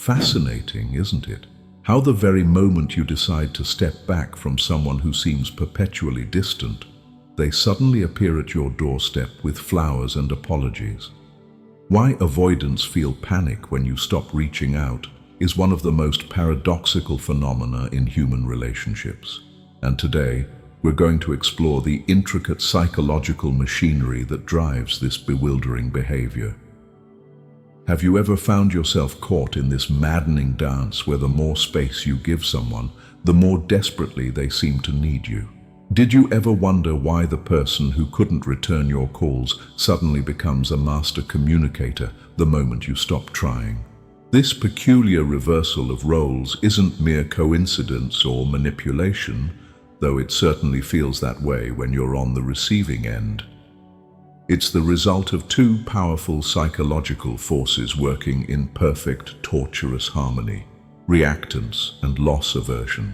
Fascinating, isn't it? How the very moment you decide to step back from someone who seems perpetually distant, they suddenly appear at your doorstep with flowers and apologies. Why avoidants feel panic when you stop reaching out is one of the most paradoxical phenomena in human relationships. And today, we're going to explore the intricate psychological machinery that drives this bewildering behavior. Have you ever found yourself caught in this maddening dance where the more space you give someone, the more desperately they seem to need you? Did you ever wonder why the person who couldn't return your calls suddenly becomes a master communicator the moment you stop trying? This peculiar reversal of roles isn't mere coincidence or manipulation, though it certainly feels that way when you're on the receiving end. It's the result of two powerful psychological forces working in perfect, torturous harmony: reactance and loss aversion.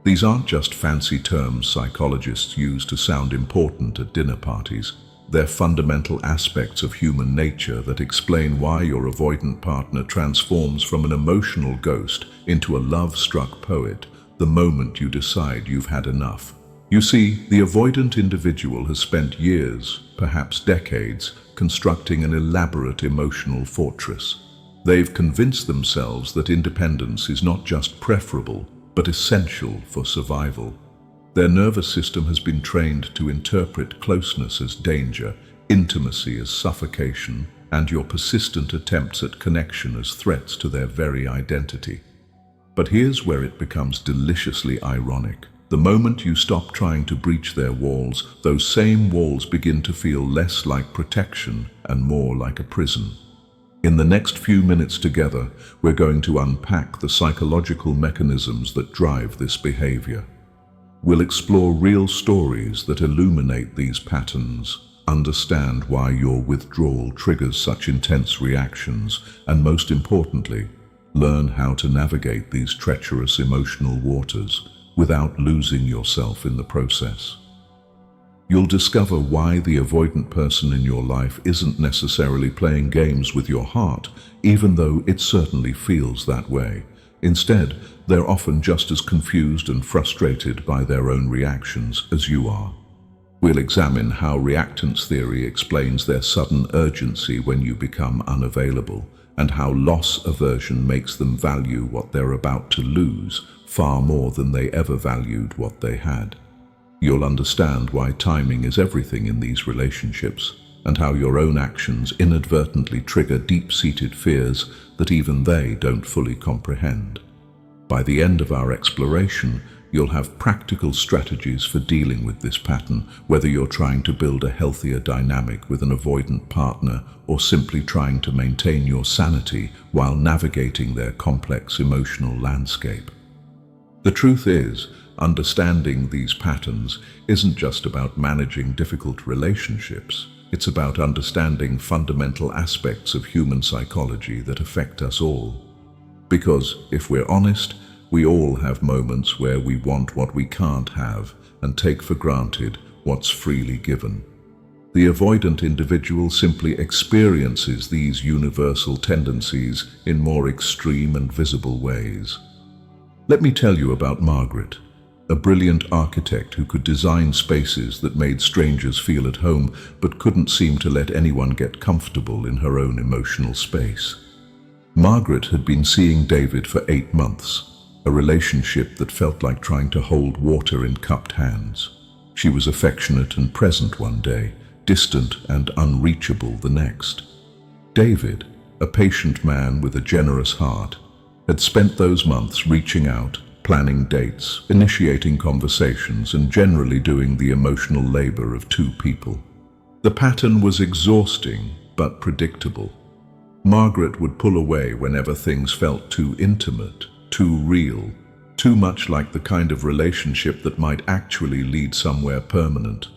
These aren't just fancy terms psychologists use to sound important at dinner parties. They're fundamental aspects of human nature that explain why your avoidant partner transforms from an emotional ghost into a love-struck poet the moment you decide you've had enough. You see, the avoidant individual has spent years, perhaps decades, constructing an elaborate emotional fortress. They've convinced themselves that independence is not just preferable, but essential for survival. Their nervous system has been trained to interpret closeness as danger, intimacy as suffocation, and your persistent attempts at connection as threats to their very identity. But here's where it becomes deliciously ironic. The moment you stop trying to breach their walls, those same walls begin to feel less like protection and more like a prison. In the next few minutes together, we're going to unpack the psychological mechanisms that drive this behavior. We'll explore real stories that illuminate these patterns, understand why your withdrawal triggers such intense reactions, and most importantly, learn how to navigate these treacherous emotional waters without losing yourself in the process. You'll discover why the avoidant person in your life isn't necessarily playing games with your heart, even though it certainly feels that way. Instead, they're often just as confused and frustrated by their own reactions as you are. We'll examine how reactance theory explains their sudden urgency when you become unavailable, and how loss aversion makes them value what they're about to lose far more than they ever valued what they had. You'll understand why timing is everything in these relationships, and how your own actions inadvertently trigger deep-seated fears that even they don't fully comprehend. By the end of our exploration, you'll have practical strategies for dealing with this pattern, whether you're trying to build a healthier dynamic with an avoidant partner or simply trying to maintain your sanity while navigating their complex emotional landscape. The truth is, understanding these patterns isn't just about managing difficult relationships. It's about understanding fundamental aspects of human psychology that affect us all. Because, if we're honest, we all have moments where we want what we can't have and take for granted what's freely given. The avoidant individual simply experiences these universal tendencies in more extreme and visible ways. Let me tell you about Margaret, a brilliant architect who could design spaces that made strangers feel at home but couldn't seem to let anyone get comfortable in her own emotional space. Margaret had been seeing David for 8 months, a relationship that felt like trying to hold water in cupped hands. She was affectionate and present one day, distant and unreachable the next. David, a patient man with a generous heart, had spent those months reaching out, planning dates, initiating conversations, and generally doing the emotional labor of two people. The pattern was exhausting but predictable. Margaret would pull away whenever things felt too intimate, too real, too much like the kind of relationship that might actually lead somewhere permanent.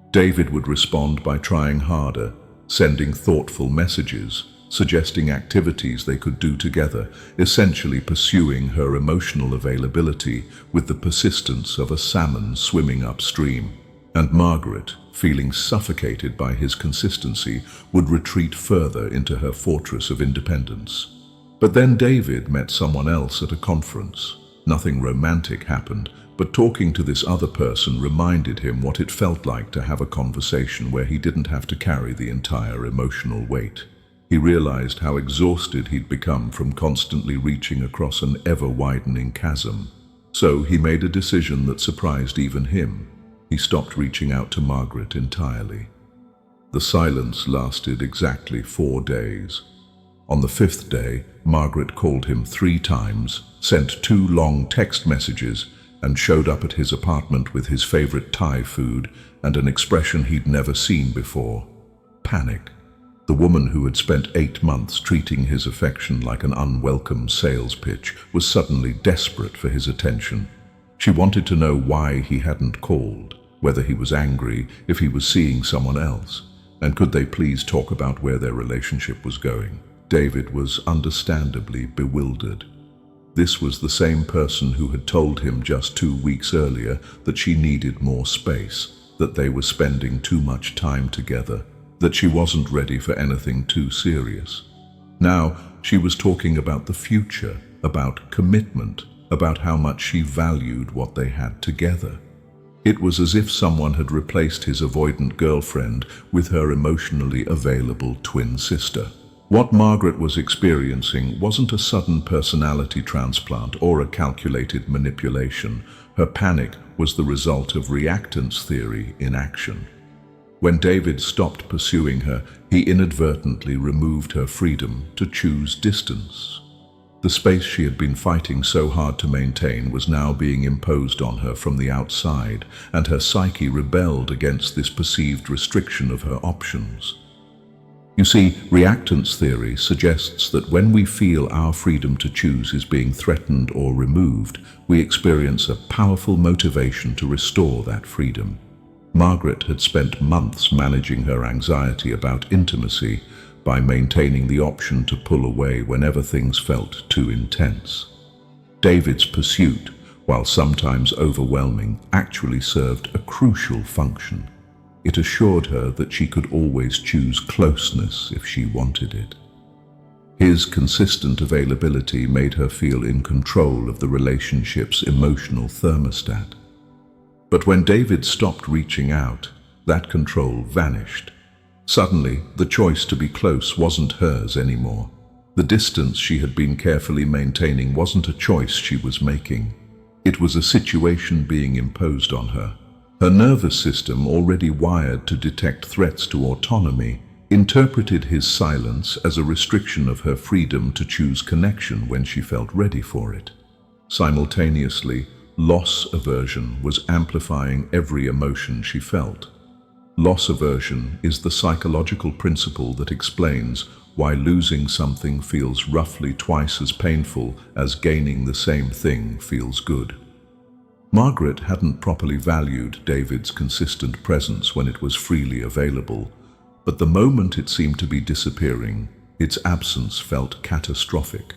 David would respond by trying harder, sending thoughtful messages, suggesting activities they could do together, essentially pursuing her emotional availability with the persistence of a salmon swimming upstream. And Margaret, feeling suffocated by his consistency, would retreat further into her fortress of independence. But then David met someone else at a conference. Nothing romantic happened, but talking to this other person reminded him what it felt like to have a conversation where he didn't have to carry the entire emotional weight. He realized how exhausted he'd become from constantly reaching across an ever-widening chasm. So he made a decision that surprised even him. He stopped reaching out to Margaret entirely. The silence lasted exactly 4 days. On the 5th day, Margaret called him 3 times, sent 2 long text messages, and showed up at his apartment with his favorite Thai food and an expression he'd never seen before: panic. The woman who had spent 8 months treating his affection like an unwelcome sales pitch was suddenly desperate for his attention. She wanted to know why he hadn't called, whether he was angry, if he was seeing someone else, and could they please talk about where their relationship was going. David was understandably bewildered. This was the same person who had told him just 2 weeks earlier that she needed more space, that they were spending too much time together, that she wasn't ready for anything too serious. Now she was talking about the future, about commitment, about how much she valued what they had together. It was as if someone had replaced his avoidant girlfriend with her emotionally available twin sister. What Margaret was experiencing wasn't a sudden personality transplant or a calculated manipulation. Her panic was the result of reactance theory in action. When David stopped pursuing her, he inadvertently removed her freedom to choose distance. The space she had been fighting so hard to maintain was now being imposed on her from the outside, and her psyche rebelled against this perceived restriction of her options. You see, reactance theory suggests that when we feel our freedom to choose is being threatened or removed, we experience a powerful motivation to restore that freedom. Margaret had spent months managing her anxiety about intimacy by maintaining the option to pull away whenever things felt too intense. David's pursuit, while sometimes overwhelming, actually served a crucial function. It assured her that she could always choose closeness if she wanted it. His consistent availability made her feel in control of the relationship's emotional thermostat. But when David stopped reaching out, that control vanished. Suddenly, the choice to be close wasn't hers anymore. The distance she had been carefully maintaining wasn't a choice she was making. It was a situation being imposed on her. Her nervous system, already wired to detect threats to autonomy, interpreted his silence as a restriction of her freedom to choose connection when she felt ready for it. Simultaneously, loss aversion was amplifying every emotion she felt. Loss aversion is the psychological principle that explains why losing something feels roughly twice as painful as gaining the same thing feels good. Margaret hadn't properly valued David's consistent presence when it was freely available, but the moment it seemed to be disappearing, its absence felt catastrophic.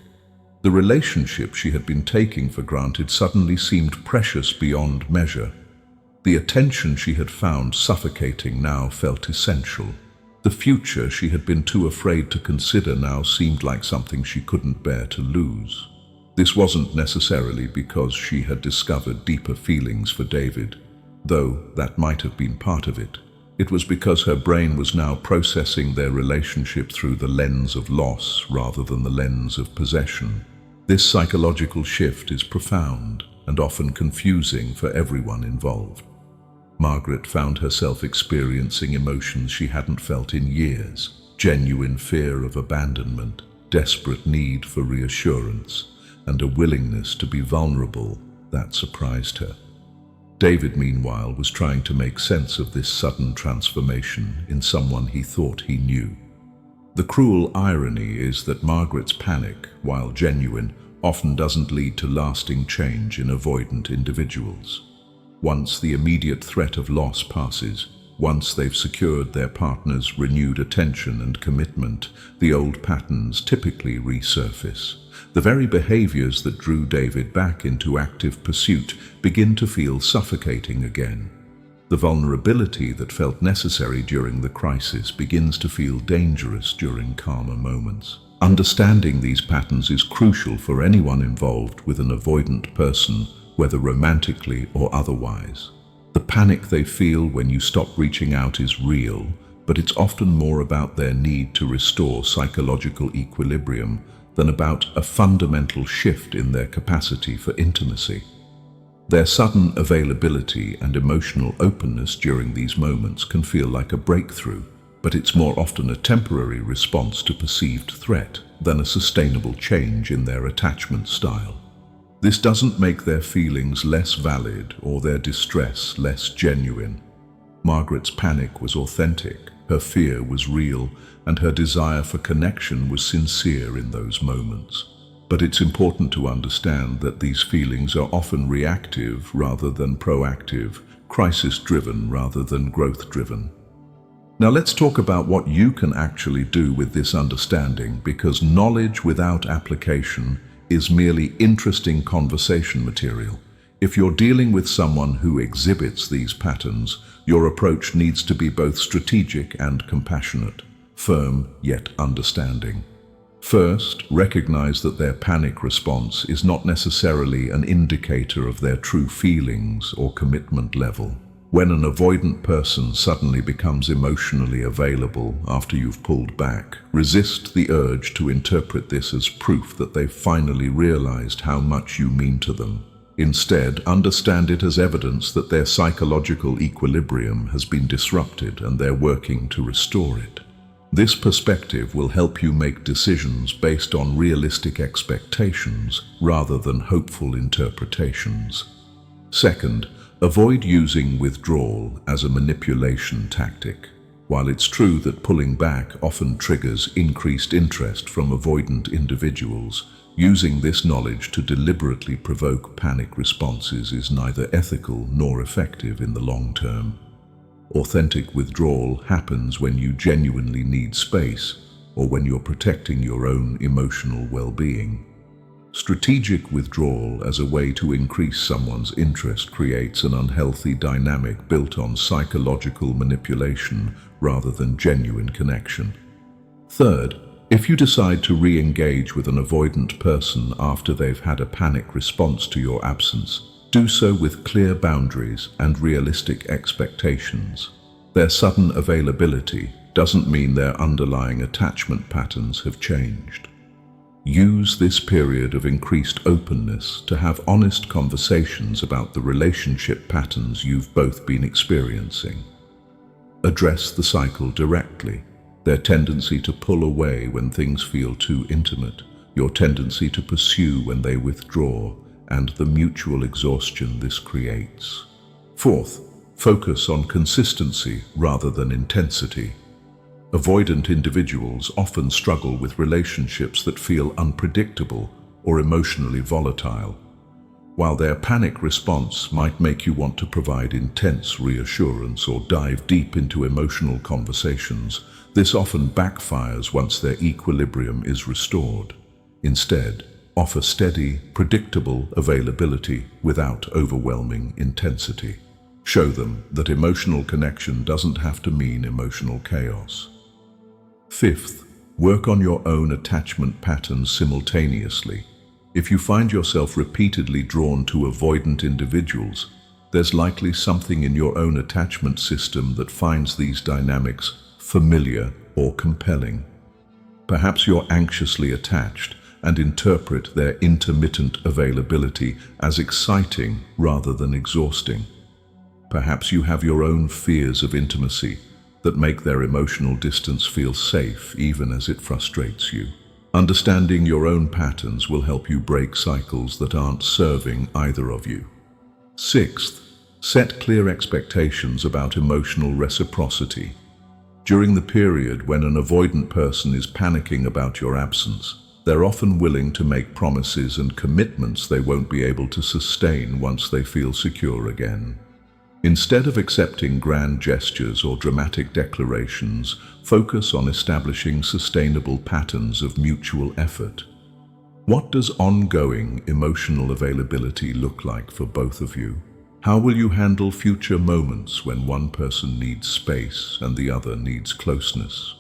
The relationship she had been taking for granted suddenly seemed precious beyond measure. The attention she had found suffocating now felt essential. The future she had been too afraid to consider now seemed like something she couldn't bear to lose. This wasn't necessarily because she had discovered deeper feelings for David, though that might have been part of it. It was because her brain was now processing their relationship through the lens of loss rather than the lens of possession. This psychological shift is profound and often confusing for everyone involved. Margaret found herself experiencing emotions she hadn't felt in years: genuine fear of abandonment, desperate need for reassurance, and a willingness to be vulnerable that surprised her. David, meanwhile, was trying to make sense of this sudden transformation in someone he thought he knew. The cruel irony is that Margaret's panic, while genuine, often doesn't lead to lasting change in avoidant individuals. Once the immediate threat of loss passes, once they've secured their partner's renewed attention and commitment, the old patterns typically resurface. The very behaviors that drew David back into active pursuit begin to feel suffocating again. The vulnerability that felt necessary during the crisis begins to feel dangerous during calmer moments. Understanding these patterns is crucial for anyone involved with an avoidant person, whether romantically or otherwise. The panic they feel when you stop reaching out is real, but it's often more about their need to restore psychological equilibrium than about a fundamental shift in their capacity for intimacy. Their sudden availability and emotional openness during these moments can feel like a breakthrough, but it's more often a temporary response to perceived threat than a sustainable change in their attachment style. This doesn't make their feelings less valid or their distress less genuine. Margaret's panic was authentic, her fear was real, and her desire for connection was sincere in those moments. But it's important to understand that these feelings are often reactive rather than proactive, crisis-driven rather than growth-driven. Now let's talk about what you can actually do with this understanding, because knowledge without application is merely interesting conversation material. If you're dealing with someone who exhibits these patterns, your approach needs to be both strategic and compassionate, firm yet understanding. First, recognize that their panic response is not necessarily an indicator of their true feelings or commitment level. When an avoidant person suddenly becomes emotionally available after you've pulled back, resist the urge to interpret this as proof that they've finally realized how much you mean to them. Instead, understand it as evidence that their psychological equilibrium has been disrupted and they're working to restore it. This perspective will help you make decisions based on realistic expectations rather than hopeful interpretations. Second, avoid using withdrawal as a manipulation tactic. While it's true that pulling back often triggers increased interest from avoidant individuals, using this knowledge to deliberately provoke panic responses is neither ethical nor effective in the long term. Authentic withdrawal happens when you genuinely need space or when you're protecting your own emotional well-being. Strategic withdrawal as a way to increase someone's interest creates an unhealthy dynamic built on psychological manipulation rather than genuine connection. Third, if you decide to re-engage with an avoidant person after they've had a panic response to your absence, do so with clear boundaries and realistic expectations. Their sudden availability doesn't mean their underlying attachment patterns have changed. Use this period of increased openness to have honest conversations about the relationship patterns you've both been experiencing. Address the cycle directly, their tendency to pull away when things feel too intimate, your tendency to pursue when they withdraw, and the mutual exhaustion this creates. Fourth, focus on consistency rather than intensity. Avoidant individuals often struggle with relationships that feel unpredictable or emotionally volatile. While their panic response might make you want to provide intense reassurance or dive deep into emotional conversations, this often backfires once their equilibrium is restored. Instead, offer steady, predictable availability without overwhelming intensity. Show them that emotional connection doesn't have to mean emotional chaos. Fifth, work on your own attachment patterns simultaneously. If you find yourself repeatedly drawn to avoidant individuals, there's likely something in your own attachment system that finds these dynamics familiar or compelling. Perhaps you're anxiously attached and interpret their intermittent availability as exciting rather than exhausting. Perhaps you have your own fears of intimacy that make their emotional distance feel safe even as it frustrates you. Understanding your own patterns will help you break cycles that aren't serving either of you. Sixth, set clear expectations about emotional reciprocity. During the period when an avoidant person is panicking about your absence, they're often willing to make promises and commitments they won't be able to sustain once they feel secure again. Instead of accepting grand gestures or dramatic declarations, focus on establishing sustainable patterns of mutual effort. What does ongoing emotional availability look like for both of you? How will you handle future moments when one person needs space and the other needs closeness?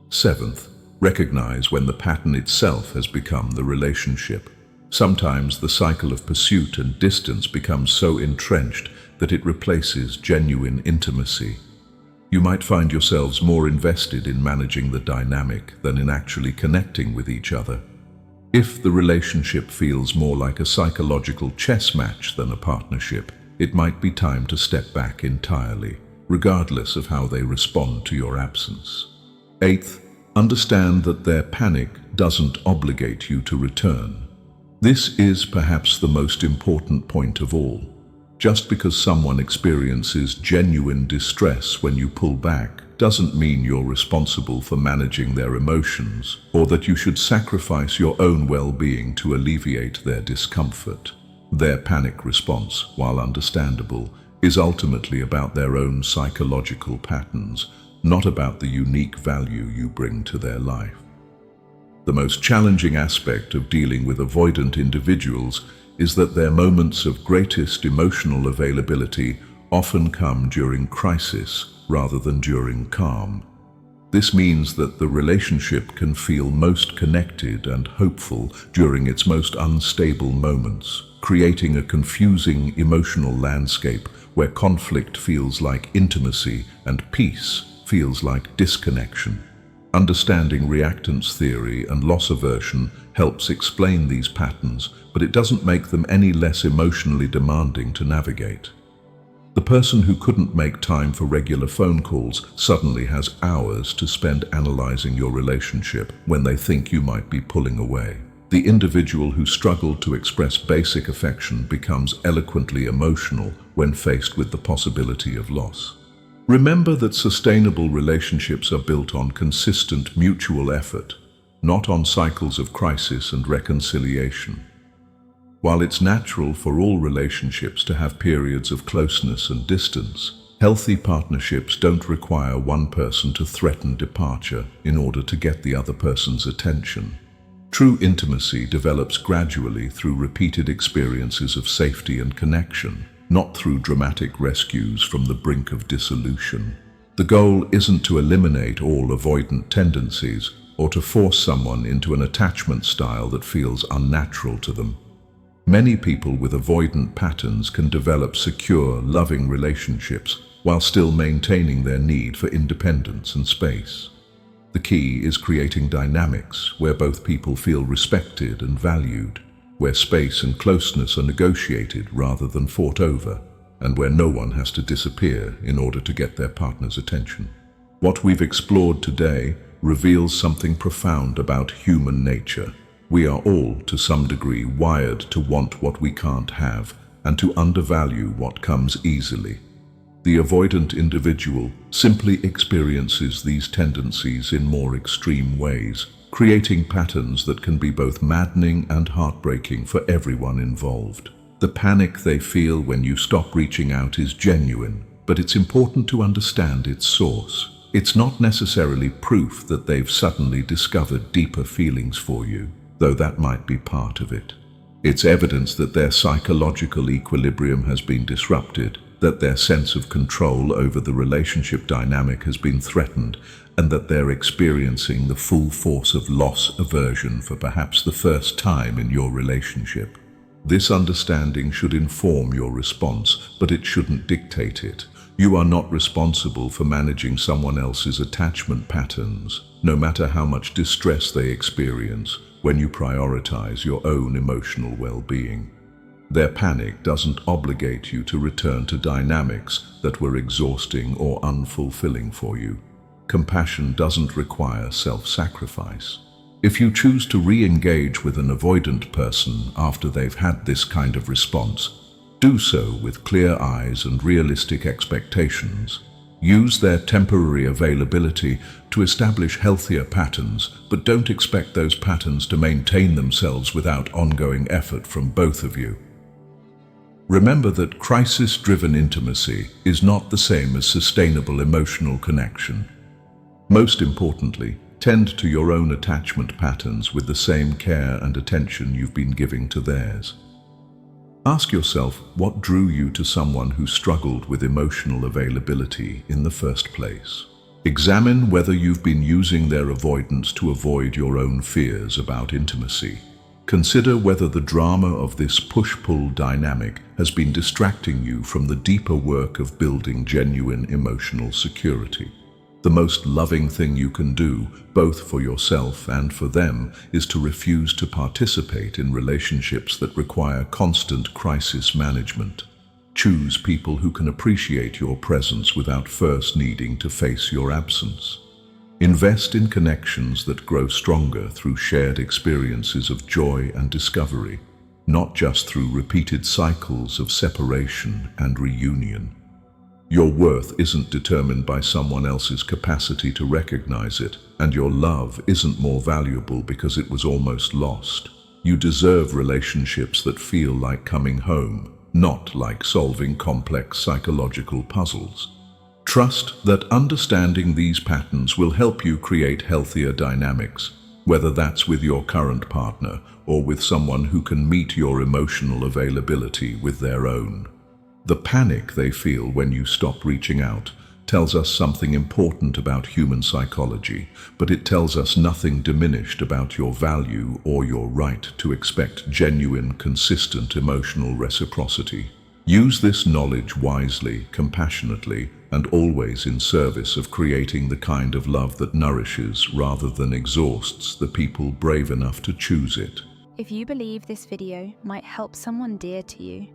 Seventh, Recognize when the pattern itself has become the relationship. Sometimes the cycle of pursuit and distance becomes so entrenched that it replaces genuine intimacy. You might find yourselves more invested in managing the dynamic than in actually connecting with each other. If the relationship feels more like a psychological chess match than a partnership, it might be time to step back entirely, regardless of how they respond to your absence. Eighth, understand that their panic doesn't obligate you to return. This is perhaps the most important point of all. Just because someone experiences genuine distress when you pull back doesn't mean you're responsible for managing their emotions, or that you should sacrifice your own well-being to alleviate their discomfort. Their panic response, while understandable, is ultimately about their own psychological patterns, not about the unique value you bring to their life. The most challenging aspect of dealing with avoidant individuals is that their moments of greatest emotional availability often come during crisis rather than during calm. This means that the relationship can feel most connected and hopeful during its most unstable moments, creating a confusing emotional landscape where conflict feels like intimacy and peace feels like disconnection. Understanding reactance theory and loss aversion helps explain these patterns, but it doesn't make them any less emotionally demanding to navigate. The person who couldn't make time for regular phone calls suddenly has hours to spend analyzing your relationship when they think you might be pulling away. The individual who struggled to express basic affection becomes eloquently emotional when faced with the possibility of loss. Remember that sustainable relationships are built on consistent mutual effort, not on cycles of crisis and reconciliation. While it's natural for all relationships to have periods of closeness and distance, healthy partnerships don't require one person to threaten departure in order to get the other person's attention. True intimacy develops gradually through repeated experiences of safety and connection, not through dramatic rescues from the brink of dissolution. The goal isn't to eliminate all avoidant tendencies or to force someone into an attachment style that feels unnatural to them. Many people with avoidant patterns can develop secure, loving relationships while still maintaining their need for independence and space. The key is creating dynamics where both people feel respected and valued, where space and closeness are negotiated rather than fought over, and where no one has to disappear in order to get their partner's attention. What we've explored today reveals something profound about human nature. We are all, to some degree, wired to want what we can't have and to undervalue what comes easily. The avoidant individual simply experiences these tendencies in more extreme ways, creating patterns that can be both maddening and heartbreaking for everyone involved. The panic they feel when you stop reaching out is genuine, but it's important to understand its source. It's not necessarily proof that they've suddenly discovered deeper feelings for you, though that might be part of it. It's evidence that their psychological equilibrium has been disrupted, that their sense of control over the relationship dynamic has been threatened, and that they're experiencing the full force of loss aversion for perhaps the first time in your relationship. This understanding should inform your response, but it shouldn't dictate it. You are not responsible for managing someone else's attachment patterns, no matter how much distress they experience, when you prioritize your own emotional well-being. Their panic doesn't obligate you to return to dynamics that were exhausting or unfulfilling for you. Compassion doesn't require self-sacrifice. If you choose to re-engage with an avoidant person after they've had this kind of response, do so with clear eyes and realistic expectations. Use their temporary availability to establish healthier patterns, but don't expect those patterns to maintain themselves without ongoing effort from both of you. Remember that crisis-driven intimacy is not the same as sustainable emotional connection. Most importantly, tend to your own attachment patterns with the same care and attention you've been giving to theirs. Ask yourself what drew you to someone who struggled with emotional availability in the first place. Examine whether you've been using their avoidance to avoid your own fears about intimacy. Consider whether the drama of this push-pull dynamic has been distracting you from the deeper work of building genuine emotional security. The most loving thing you can do, both for yourself and for them, is to refuse to participate in relationships that require constant crisis management. Choose people who can appreciate your presence without first needing to face your absence. Invest in connections that grow stronger through shared experiences of joy and discovery, not just through repeated cycles of separation and reunion. Your worth isn't determined by someone else's capacity to recognize it, and your love isn't more valuable because it was almost lost. You deserve relationships that feel like coming home, not like solving complex psychological puzzles. Trust that understanding these patterns will help you create healthier dynamics, whether that's with your current partner or with someone who can meet your emotional availability with their own. The panic they feel when you stop reaching out tells us something important about human psychology, but it tells us nothing diminished about your value or your right to expect genuine, consistent emotional reciprocity. Use this knowledge wisely, compassionately, and always in service of creating the kind of love that nourishes rather than exhausts the people brave enough to choose it. If you believe this video might help someone dear to you,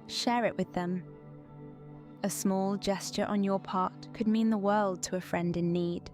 share it with them. A small gesture on your part could mean the world to a friend in need.